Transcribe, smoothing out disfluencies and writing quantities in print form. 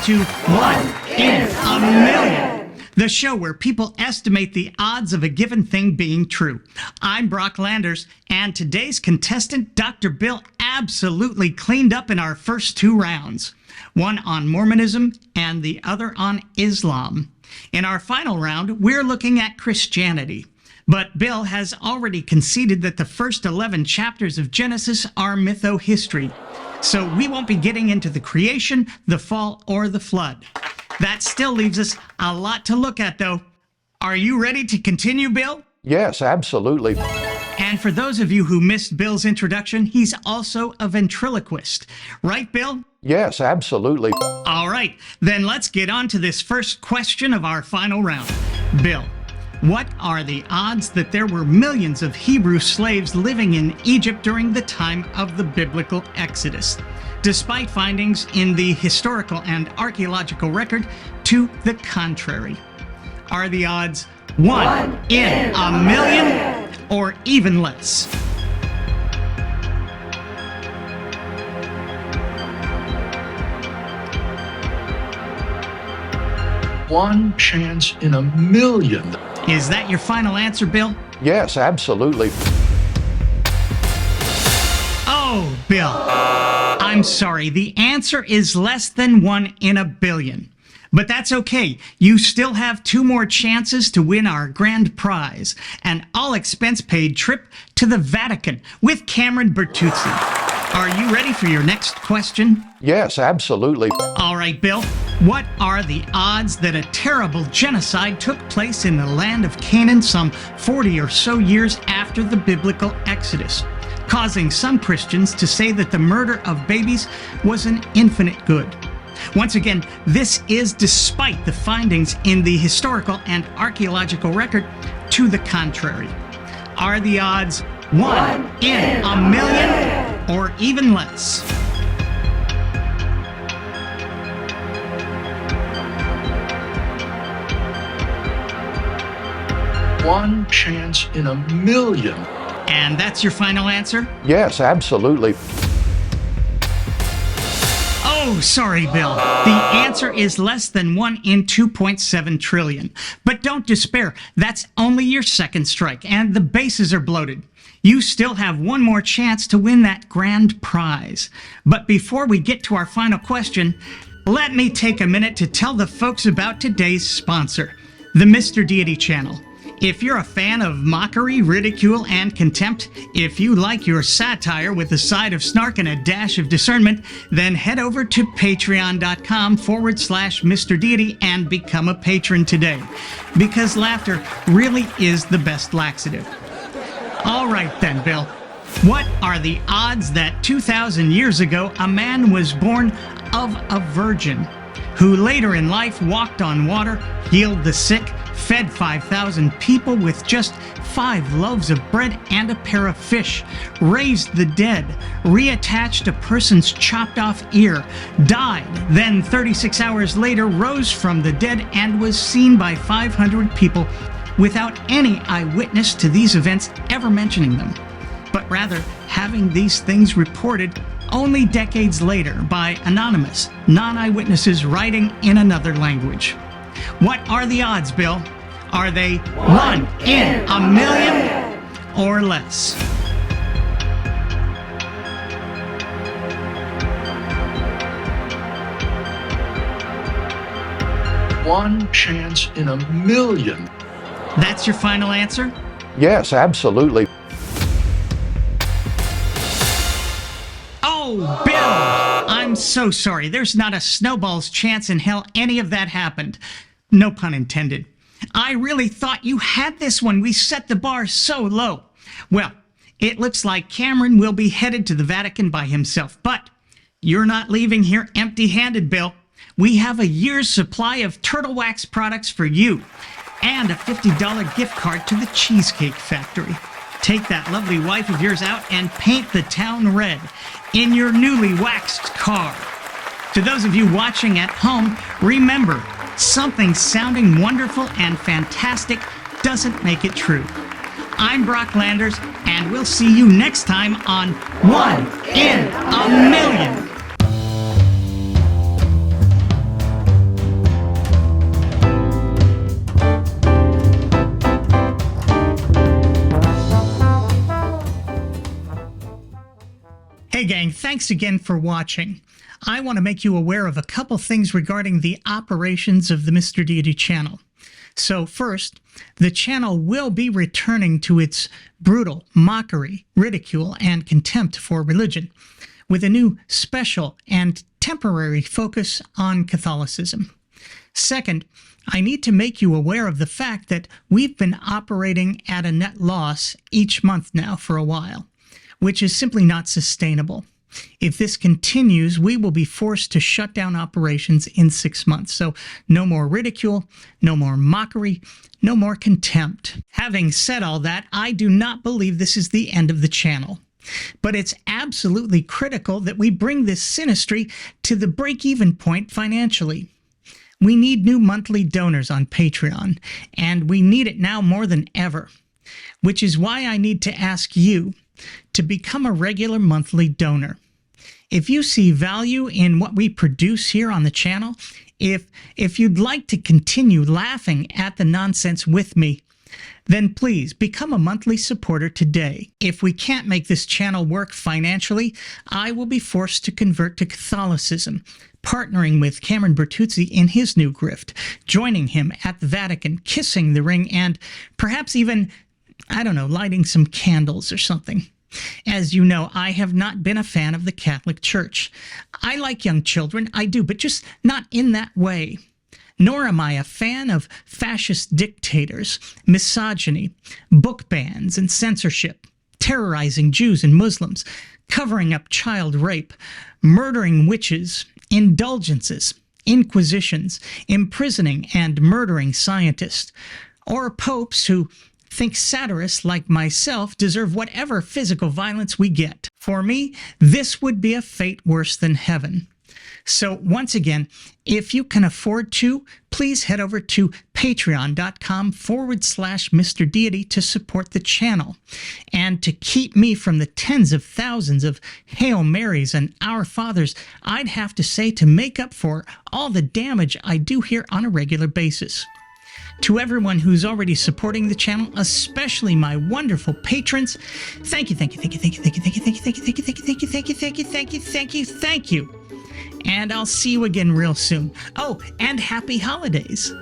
to One in a Million, the show where people estimate the odds of a given thing being true. I'm Brock Landers, and today's contestant, Dr. Bill, absolutely cleaned up in our first two rounds, one on Mormonism and the other on Islam. In our final round, we're looking at Christianity. But Bill has already conceded that the first 11 chapters of Genesis are mytho-history. So we won't be getting into the creation, the fall, or the flood. That still leaves us a lot to look at, though. Are you ready to continue, Bill? Yes, absolutely. And for those of you who missed Bill's introduction, he's also a ventriloquist. Right, Bill? Yes, absolutely. All right, then let's get on to this first question of our final round. Bill, what are the odds that there were millions of Hebrew slaves living in Egypt during the time of the biblical Exodus, despite findings in the historical and archaeological record to the contrary? Are the odds 1 in a million or even less? One chance in a million. Is that your final answer, Bill? Yes, absolutely. Oh, Bill, I'm sorry. The answer is less than 1 in a billion. But that's okay. You still have 2 more chances to win our grand prize, an all-expense-paid trip to the Vatican with Cameron Bertuzzi. Are you ready for your next question? Yes, absolutely. All right, Bill. What are the odds that a terrible genocide took place in the land of Canaan some 40 or so years after the biblical Exodus, causing some Christians to say that the murder of babies was an infinite good? Once again, this is despite the findings in the historical and archaeological record to the contrary. Are the odds 1 in a million or even less? One chance in a million. And that's your final answer? Yes, absolutely. Oh, sorry, Bill. The answer is less than 1 in 2.7 trillion. But don't despair. That's only your second strike, and the bases are bloated. You still have 1 more chance to win that grand prize. But before we get to our final question, let me take a minute to tell the folks about today's sponsor, the Mr. Deity channel. If you're a fan of mockery, ridicule, and contempt, if you like your satire with a side of snark and a dash of discernment, then head over to patreon.com/Mr. Deity and become a patron today. Because laughter really is the best laxative. All right then, Bill. What are the odds that 2,000 years ago a man was born of a virgin, who later in life walked on water, healed the sick, fed 5,000 people with just 5 loaves of bread and a pair of fish, raised the dead, reattached a person's chopped off ear, died, then 36 hours later rose from the dead and was seen by 500 people without any eyewitness to these events ever mentioning them, but rather having these things reported only decades later by anonymous, non-eyewitnesses writing in another language? What are the odds, Bill? Are they 1 in a million or less? One chance in a million. That's your final answer? Yes, absolutely. Oh, Bill! I'm so sorry. There's not a snowball's chance in hell any of that happened. No pun intended. I really thought you had this one. We set the bar so low. Well, it looks like Cameron will be headed to the Vatican by himself, but you're not leaving here empty-handed, Bill. We have a year's supply of turtle wax products for you and a $50 gift card to the Cheesecake Factory. Take that lovely wife of yours out and paint the town red in your newly waxed car. To those of you watching at home, remember, something sounding wonderful and fantastic doesn't make it true. I'm Brock Landers, and we'll see you next time on 1 in a Million. Hey gang, thanks again for watching. I want to make you aware of a couple things regarding the operations of the Mr. Deity channel. So first, the channel will be returning to its brutal mockery, ridicule, and contempt for religion, with a new special and temporary focus on Catholicism. Second, I need to make you aware of the fact that we've been operating at a net loss each month now for a while, which is simply not sustainable. If this continues, we will be forced to shut down operations in 6 months. So no more ridicule, no more mockery, no more contempt. Having said all that, I do not believe this is the end of the channel. But it's absolutely critical that we bring this sinistry to the break-even point financially. We need new monthly donors on Patreon, and we need it now more than ever, which is why I need to ask you to become a regular monthly donor. If you see value in what we produce here on the channel, if you'd like to continue laughing at the nonsense with me, then please become a monthly supporter today. If we can't make this channel work financially, I will be forced to convert to Catholicism, partnering with Cameron Bertuzzi in his new grift, joining him at the Vatican, kissing the ring, and perhaps even, I don't know, lighting some candles or something. As you know, I have not been a fan of the Catholic Church. I like young children, I do, but just not in that way. Nor am I a fan of fascist dictators, misogyny, book bans and censorship, terrorizing Jews and Muslims, covering up child rape, murdering witches, indulgences, inquisitions, imprisoning and murdering scientists, or popes who think satirists like myself deserve whatever physical violence we get. For me, this would be a fate worse than heaven. So once again, if you can afford to, please head over to patreon.com/Mr. Deity to support the channel. And to keep me from the tens of thousands of Hail Marys and Our Fathers, I'd have to say to make up for all the damage I do here on a regular basis. To everyone who's already supporting the channel, especially my wonderful patrons, thank you, thank you, thank you, thank you, thank you, thank you, thank you, thank you, thank you, thank you, thank you, thank you, thank you, thank you, thank you, thank you. And I'll see you again real soon. Oh, and happy holidays.